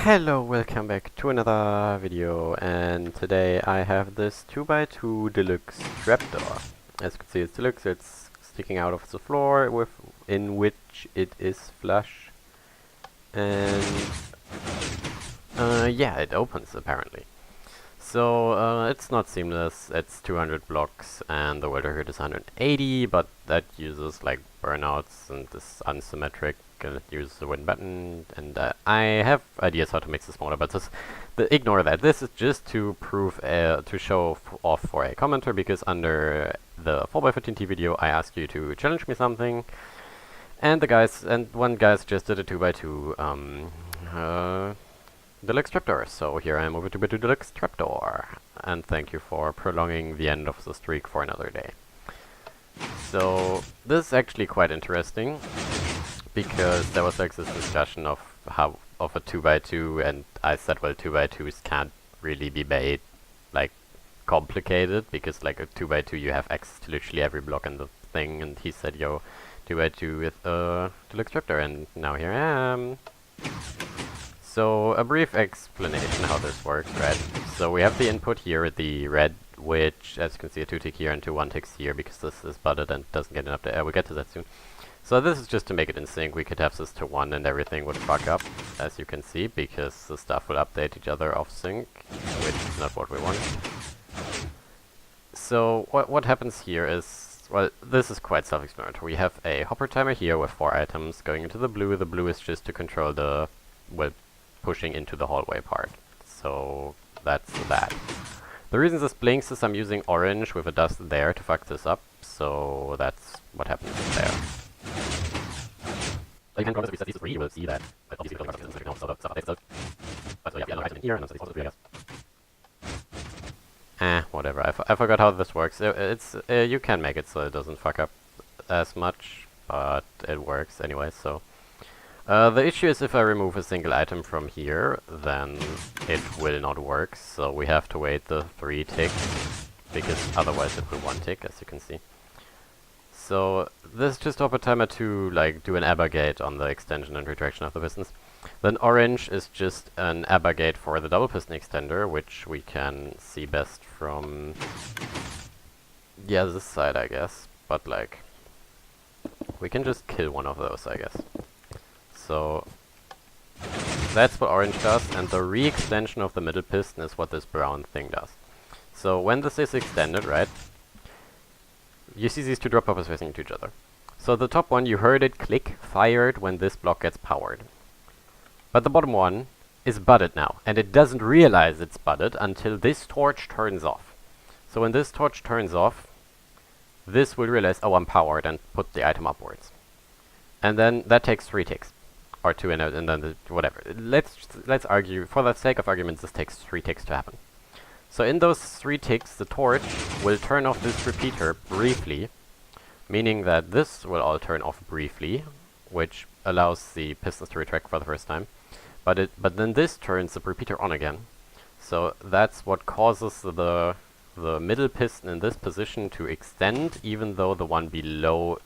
Hello, welcome back to another video, and today I have this 2x2 Deluxe Trapdoor. As you can see, it's deluxe, it's sticking out of the floor, in which it is flush, and yeah, it opens apparently. So it's not seamless, it's 200 blocks and the welder height is 180, but that uses like burnouts and is unsymmetric, and it uses the win button, and I have ideas how to make this smaller, but ignore that. This is just to prove, to show off for a commenter, because under the 4x15T video I asked you to challenge me something, and one guy suggested a 2x2 Deluxe Trapdoor, so here I am over 2x2 Deluxe Trapdoor, and thank you for prolonging the end of the streak for another day. So this is actually quite interesting, because there was like this discussion of a 2x2, and I said, well, 2x2s can't really be made like complicated, because like a 2x2 you have access to literally every block in the thing, and he said, yo, 2x2 with Deluxe Trapdoor, and now here I am. So a brief explanation how this works, right? So we have the input here, the red, which, as you can see, a 2 tick here and 2 1 ticks here, because this is butted and doesn't get enough we'll get to that soon. So this is just to make it in sync. We could have this to 1 and everything would fuck up, as you can see, because the stuff will update each other off sync, which is not what we want. So what happens here is, well, this is quite self-explanatory. We have a hopper timer here with 4 items going into the blue. The blue is just to control the, well, pushing into the hallway part. So that's that. The reason this blinks is I'm using orange with a dust there to fuck this up, so that's what happens there. You can promise if we set these to 3, you will see that. But obviously we don't have stuff updates those. But so you have the other item in here, and then set these also to 3, I guess. Whatever. I forgot how this works. You can make it so it doesn't fuck up as much, but it works anyway, so. The issue is if I remove a single item from here, then it will not work, so we have to wait the 3 ticks, because otherwise it will 1 tick, as you can see. So this is just hopper timer to like do an ABBA gate on the extension and retraction of the pistons. Then orange is just an ABBA gate for the double piston extender, which we can see best from, yeah, this side, I guess, but like we can just kill one of those, I guess. So that's what orange does, and the re-extension of the middle piston is what this brown thing does. So when this is extended, right, you see these two drop poppers facing into each other. So the top one, you heard it click, fired when this block gets powered. But the bottom one is budded now, and it doesn't realize it's budded until this torch turns off. So when this torch turns off, this will realize, oh, I'm powered, and put the item upwards. And then that takes 3 ticks. Or 2 and then whatever. Let's argue, for the sake of argument, this takes 3 ticks to happen. So in those 3 ticks, the torch will turn off this repeater briefly, meaning that this will all turn off briefly, which allows the pistons to retract for the first time. But then this turns the repeater on again. So that's what causes the middle piston in this position to extend, even though the one below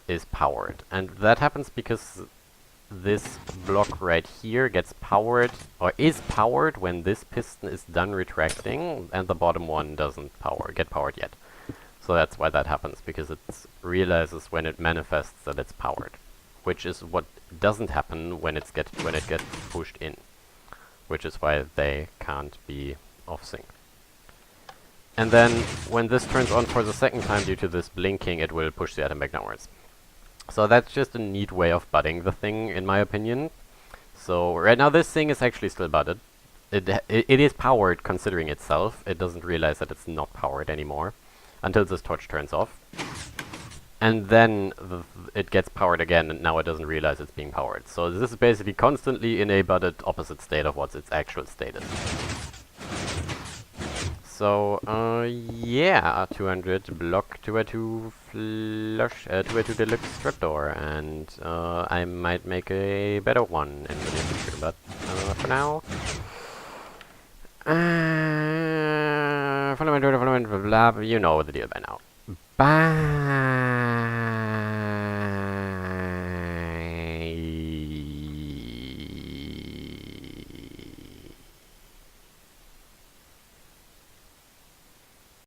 is powered. And that happens because this block right here gets powered, or is powered, when this piston is done retracting, and the bottom one doesn't get powered yet. So that's why that happens, because it realizes when it manifests that it's powered, which is what doesn't happen when it gets pushed in, which is why they can't be off sync. And then when this turns on for the second time due to this blinking, it will push the item back downwards. So that's just a neat way of budding the thing, in my opinion. So right now this thing is actually still budded. It is powered considering itself. It doesn't realize that it's not powered anymore until this torch turns off. And then it gets powered again, and now it doesn't realize it's being powered. So this is basically constantly in a budded opposite state of what its actual state is. So, yeah, 200 block 2x2 flush, 2x2 Deluxe Trapdoor, and I might make a better one in the near future, but for now, follow my Twitter, follow my blah, you know the deal by now. Bye!